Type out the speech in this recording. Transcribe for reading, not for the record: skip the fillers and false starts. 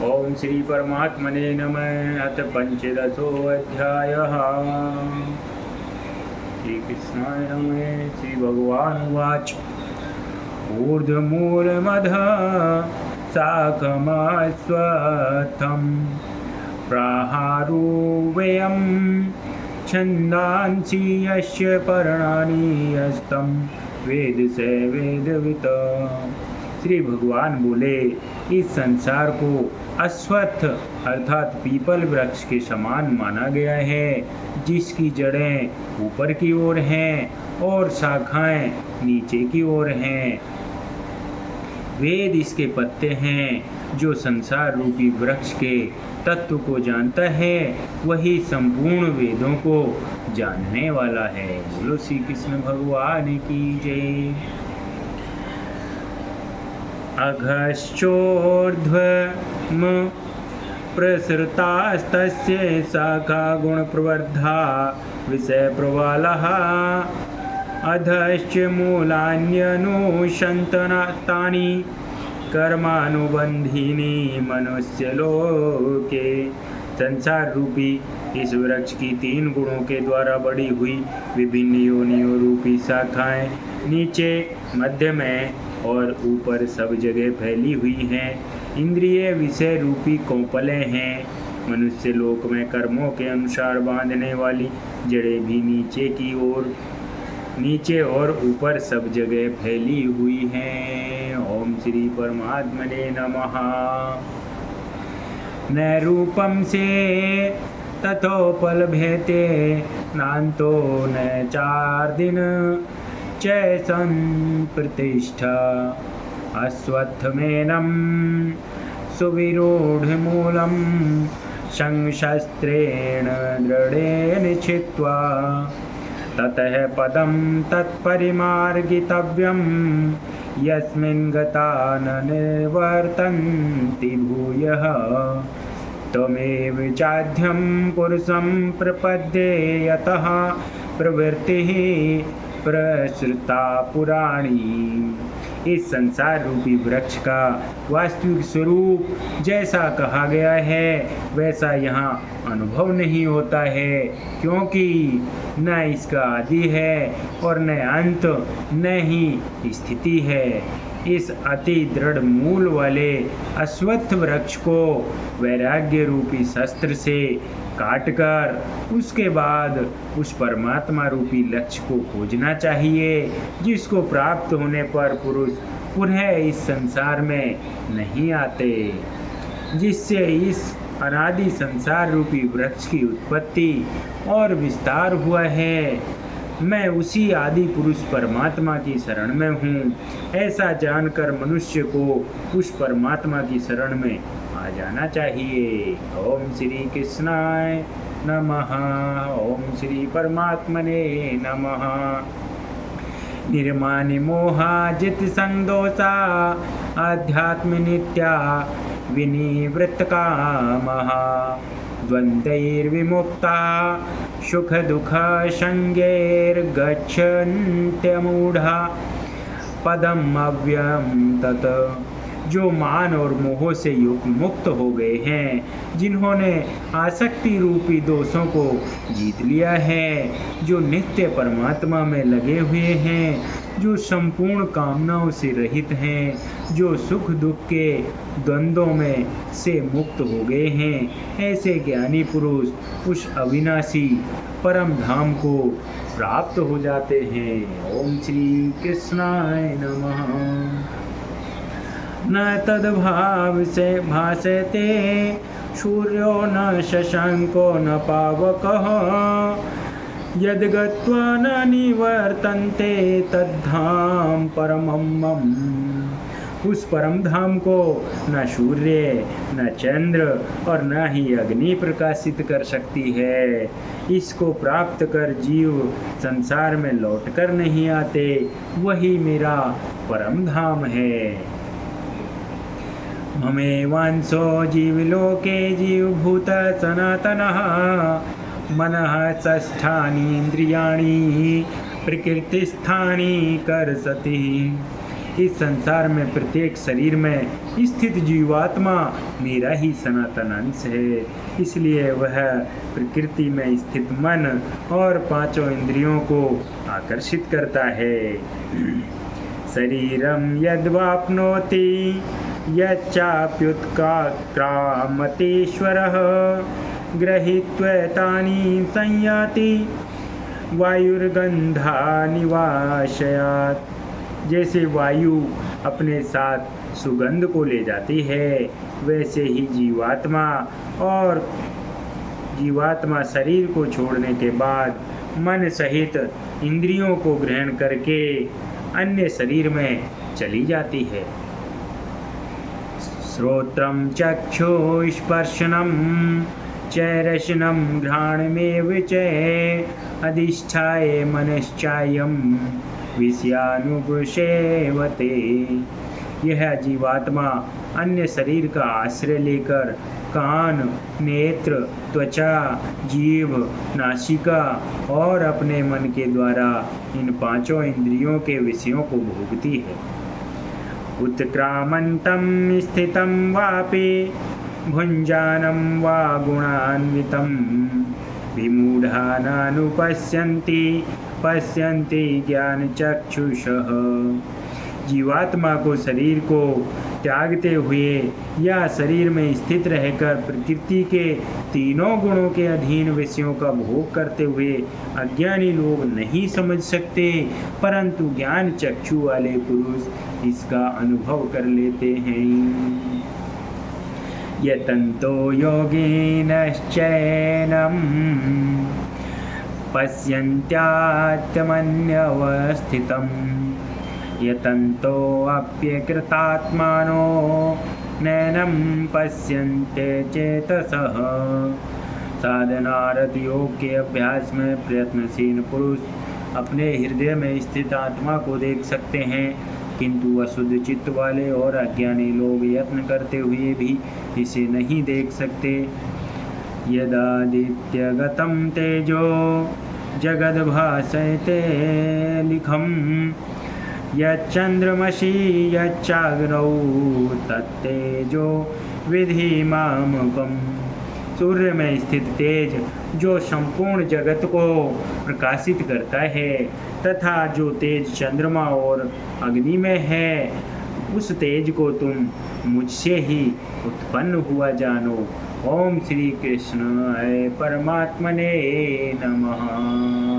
ओम श्री परमात्मने नमः। अथ पंचदशोऽध्यायः। श्रीकृष्णाय नमः। श्रीभगवानुवाच ऊर्ध्वमूलमधः शाकमश्वत्थं प्राहारोऽव्ययं छन्दांसि यस्य पर्णानि यस्तं वेद स वेदवित्। श्री भगवान बोले, इस संसार को अश्वत्थ अर्थात पीपल वृक्ष के समान माना गया है, जिसकी जड़ें ऊपर की ओर हैं और शाखाएं नीचे की ओर हैं। वेद इसके पत्ते हैं। जो संसार रूपी वृक्ष के तत्व को जानता है, वही संपूर्ण वेदों को जानने वाला है। बोलो श्री कृष्ण भगवान की जय। अघश्चोर्ध्वम् प्रसृतास्तस्य शाखा गुणप्रवर्धा विषयप्रवालः अधश्च मूलान्यनुसन्ततानि कर्मानुबन्धीनि मनुष्यलोके। संसार रूपी इस वृक्ष की 3 गुणों के द्वारा बढ़ी हुई विभिन्न योनियों रूपी शाखाएं नीचे, मध्य में और ऊपर सब जगह फैली हुई हैं। इंद्रिय विषय रूपी कौपलें हैं। मनुष्य लोक में कर्मों के अनुसार बांधने वाली जड़ें भी नीचे और ऊपर सब जगह फैली हुई हैं। ओम श्री परमात्मने नमः। न रूपम से तथोपलभ्यते नान्तो न चार्दिन चैसं प्रतिष्ठा अश्वत्थमेनं सुविरूढमूलं शंशस्त्रेण दृढेन छित्त्वा ततः पदं तत्परिमार्गितव्यं यस्मिन् गता न निवर्तन्ति भूयः। त्वमेव चाद्यं पुरुषं प्रपद्ये यतः प्रवृत्तिः प्रसृता पुराणी। इस संसार रूपी वृक्ष का वास्तविक स्वरूप जैसा कहा गया है, वैसा यहाँ अनुभव नहीं होता है, क्योंकि न इसका आदि है और न अंत, न ही स्थिति है। इस अति दृढ़ मूल वाले अश्वत्थ वृक्ष को वैराग्य रूपी शस्त्र से काटकर उसके बाद उस परमात्मा रूपी लक्ष्य को खोजना चाहिए, जिसको प्राप्त होने पर पुरुष पुनः इस संसार में नहीं आते। जिससे इस अनादि संसार रूपी वृक्ष की उत्पत्ति और विस्तार हुआ है। मैं उसी आदि पुरुष परमात्मा की शरण में हूँ। ऐसा जानकर मनुष्य को उस परमात्मा की शरण में आ जाना चाहिए। ओम श्री कृष्णाय नमः। ओम श्री परमात्मने नमः। निर्मानि मोहाजित संदोषा आध्यात्म नित्या विनिवृत्तकामः द्वन्द्वैर्विमुक्ता सुख दुख संज्ञैर्गच्छन्त्यमूढ़ा पदम अव्ययं तत्। जो मान और मोह से मुक्त हो गए हैं, जिन्होंने आसक्ति रूपी दोषों को जीत लिया है, जो नित्य परमात्मा में लगे हुए हैं, जो संपूर्ण कामनाओं से रहित हैं, जो सुख दुख के द्वंद्वों में से मुक्त हो गए हैं, ऐसे ज्ञानी पुरुष उस अविनाशी परम धाम को प्राप्त हो जाते हैं। ओम श्री कृष्णाय नमः। न तद्भाव से भासते सूर्यो न शशांको न पावकः यद्गत्वा न निवर्तन्ते तद्धाम परमं मम। उस परम धाम को न सूर्य, न चंद्र और न ही अग्नि प्रकाशित कर सकती है। इसको प्राप्त कर जीव संसार में लौटकर नहीं आते। वही मेरा परम धाम है। ममेवांशो जीवलोके जीवभूत सनातनः मनः षष्ठानि इंद्रियाणि प्रकृतिस्थानि कर्षति इस संसार में प्रत्येक शरीर में स्थित जीवात्मा मेरा ही सनातन अंश है, इसलिए वह प्रकृति में स्थित मन और पांचों इंद्रियों को आकर्षित करता है। शरीरम यद्वाप्नोति यच्चाप्युत्क्रामतीश्वरः गृहीत्वैतानि संयाति वायुर्गंधानिवाशयात्। जैसे वायु अपने साथ सुगंध को ले जाती है, वैसे ही जीवात्मा शरीर को छोड़ने के बाद मन सहित इंद्रियों को ग्रहण करके अन्य शरीर में चली जाती है। श्रोत्रम चक्षुस्पर्शनम च रसनम घ्राणमेव च अधिष्ठाय मनश्चायं विषयानुपसेवते। यह जीवात्मा अन्य शरीर का आश्रय लेकर कान, नेत्र, त्वचा, जीभ, नासिका और अपने मन के द्वारा इन पांचों इंद्रियों के विषयों को भोगती है। उत्क्रामन्तं स्थितं वापि भुञ्जानं वा गुणान्वितं विमूढा पश्यन्ति ज्ञानचक्षुषः। जीवात्मा को शरीर को त्यागते हुए या शरीर में स्थित रहकर प्रकृति के तीनों गुणों के अधीन विषयों का भोग करते हुए अज्ञानी लोग नहीं समझ सकते, परंतु ज्ञान चक्षु वाले पुरुष इसका अनुभव कर लेते हैं। यतन्तो योगिनश्चैनं पश्यन्त्यात्मन्यवस्थितं यतन्तोऽप्यकृतात्मानो नैनं पश्यन्ते चेतसः। साधनारत योग के अभ्यास में प्रयत्नशील पुरुष अपने हृदय में स्थित आत्मा को देख सकते हैं, किंतु अशुद्ध चित्त वाले और अज्ञानी लोग यत्न करते हुए भी इसे नहीं देख सकते। यदादित्यगतं तेजो जगद्भासयते लिखं यच्चन्द्रमसि यच्चाग्नौ तत्तेजो विधि मामकम्। सूर्य में स्थित तेज जो संपूर्ण जगत को प्रकाशित करता है तथा जो तेज चंद्रमा और अग्नि में है, उस तेज को तुम मुझसे ही उत्पन्न हुआ जानो। ओम श्री कृष्णाय परमात्मने नमः।